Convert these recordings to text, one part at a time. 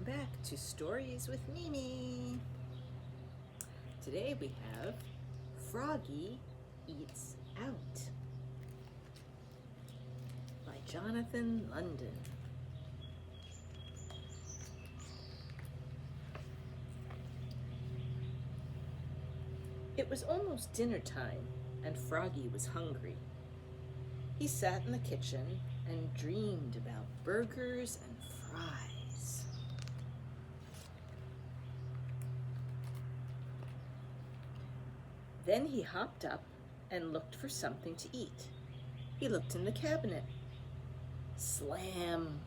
Welcome back to Stories with Mimi. Today we have Froggy Eats Out by Jonathan London. It was almost dinner time and Froggy was hungry. He sat in the kitchen and dreamed about burgers and fries. Then he hopped up and looked for something to eat. He looked in the cabinet. Slam!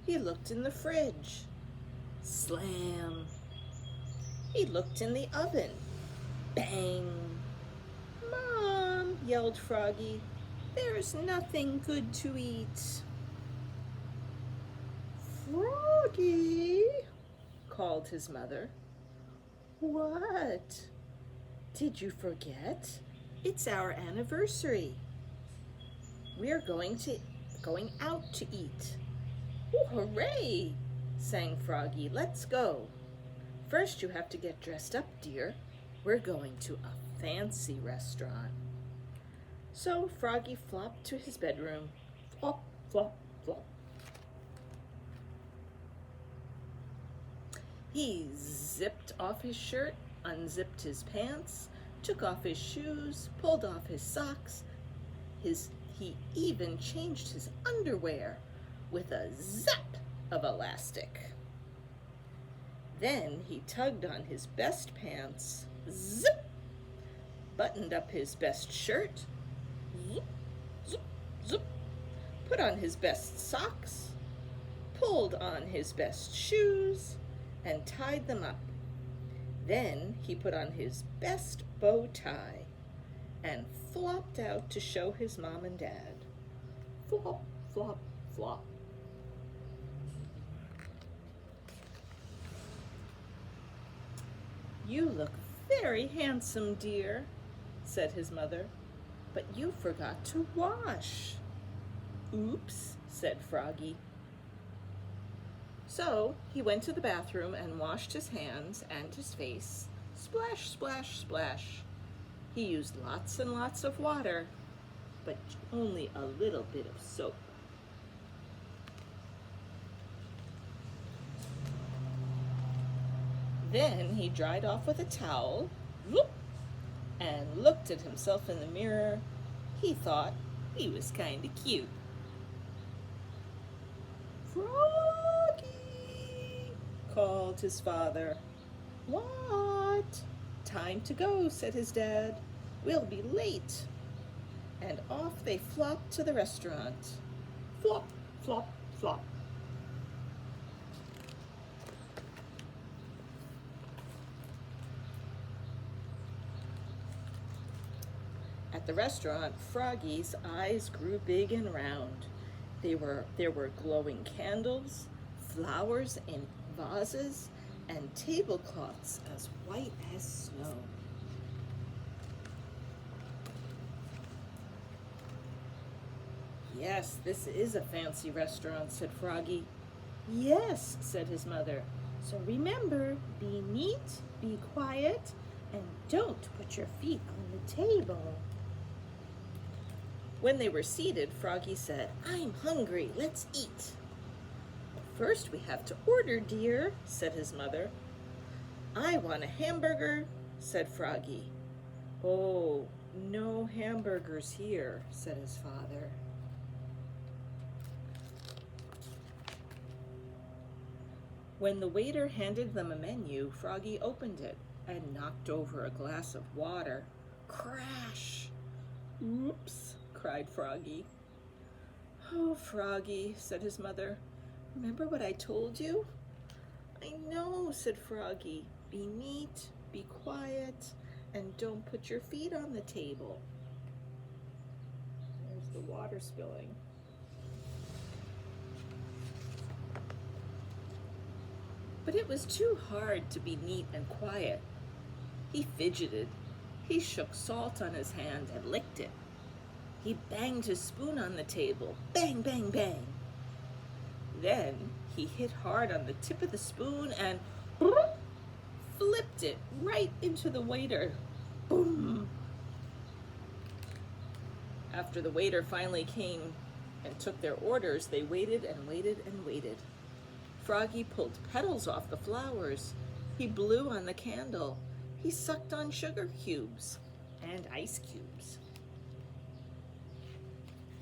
He looked in the fridge. Slam! He looked in the oven. Bang! "Mom!" yelled Froggy. "There's nothing good to eat." "Froggy!" called his mother. "What? Did you forget? It's our anniversary. We're going out to eat." "Oh, hooray!" sang Froggy. "Let's go. First you have to get dressed up, dear. We're going to a fancy restaurant." So Froggy flopped to his bedroom. Flop, flop, flop. He zipped off his shirt, unzipped his pants, took off his shoes, pulled off his socks. He even changed his underwear with a zap of elastic. Then he tugged on his best pants, zip, buttoned up his best shirt, zip, zip, zip, put on his best socks, pulled on his best shoes, and tied them up. Then he put on his best bow tie and flopped out to show his mom and dad. Flop, flop, flop. "You look very handsome, dear," said his mother, "but you forgot to wash." "Oops," said Froggy. So he went to the bathroom and washed his hands and his face. Splash, splash, splash. He used lots and lots of water, but only a little bit of soap. Then he dried off with a towel, whoop, and looked at himself in the mirror. He thought he was kind of cute. "Froggy!" called his father. "What?" "Time to go," said his dad. "We'll be late." And off they flopped to the restaurant. Flop, flop, flop. At the restaurant, Froggy's eyes grew big and round. There were glowing candles, flowers in vases, and tablecloths as white as snow. "Yes, this is a fancy restaurant," said Froggy. "Yes," said his mother. "So remember, be neat, be quiet, and don't put your feet on the table." When they were seated, Froggy said, "I'm hungry, let's eat." "First we have to order, dear," said his mother. "I want a hamburger," said Froggy. "Oh, no hamburgers here," said his father. When the waiter handed them a menu, Froggy opened it and knocked over a glass of water. Crash! "Oops," cried Froggy. "Oh, Froggy," said his mother, "remember what I told you?" "I know," said Froggy. "Be neat, be quiet, and don't put your feet on the table." There's the water spilling. But it was too hard to be neat and quiet. He fidgeted. He shook salt on his hand and licked it. He banged his spoon on the table. Bang, bang, bang. Then He hit hard on the tip of the spoon and flipped it right into the waiter. Boom! After the waiter finally came and took their orders, they waited and waited and waited. Froggy pulled petals off the flowers. He blew on the candle. He sucked on sugar cubes and ice cubes.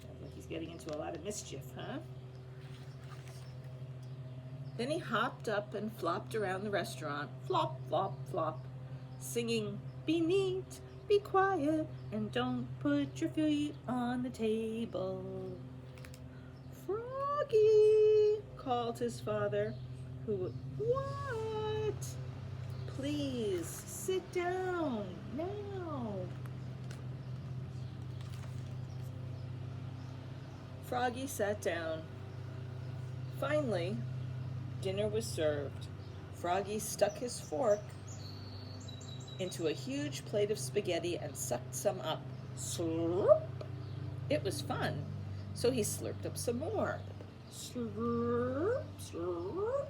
Sounds like he's getting into a lot of mischief, huh? Then he hopped up and flopped around the restaurant, flop, flop, flop, singing, "Be neat, be quiet, and don't put your feet on the table." "Froggy," called his father, "What?" "Please, sit down, now." Froggy sat down. Finally, dinner was served. Froggy stuck his fork into a huge plate of spaghetti and sucked some up. Slurp! It was fun, so he slurped up some more. Slurp, slurp.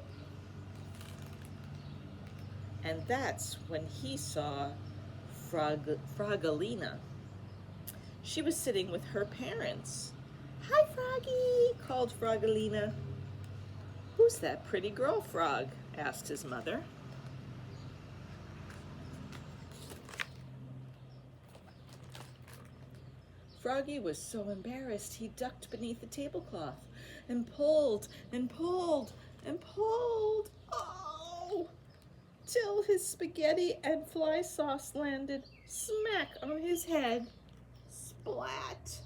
And that's when he saw Frogalina. She was sitting with her parents. "Hi, Froggy," called Frogalina. "Who's that pretty girl, Frog?" asked his mother. Froggy was so embarrassed he ducked beneath the tablecloth and pulled and pulled and pulled, oh, till his spaghetti and fly sauce landed smack on his head. Splat!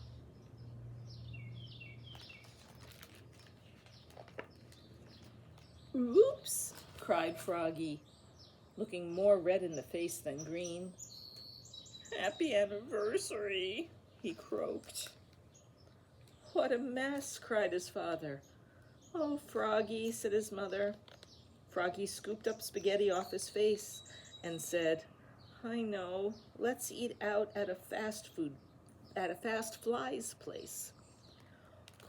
"Oops!" cried Froggy, looking more red in the face than green. "Happy anniversary," he croaked. "What a mess," cried his father. "Oh, Froggy," said his mother. Froggy scooped up spaghetti off his face and said, "I know, let's eat out at a fast flies place."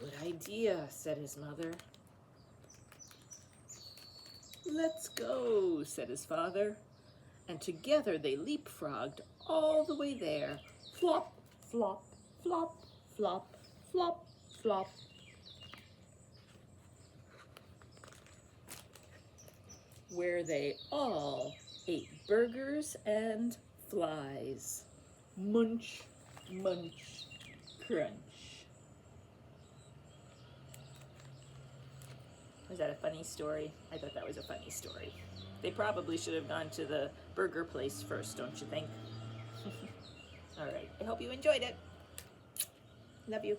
"Good idea," said his mother. "Let's go," said his father. And together they leapfrogged all the way there. Flop, flop, flop, flop, flop, flop. Where they all ate burgers and flies. Munch, munch, crunch. Was that a funny story? I thought that was a funny story. They probably should have gone to the burger place first, don't you think? All right, I hope you enjoyed it. Love you.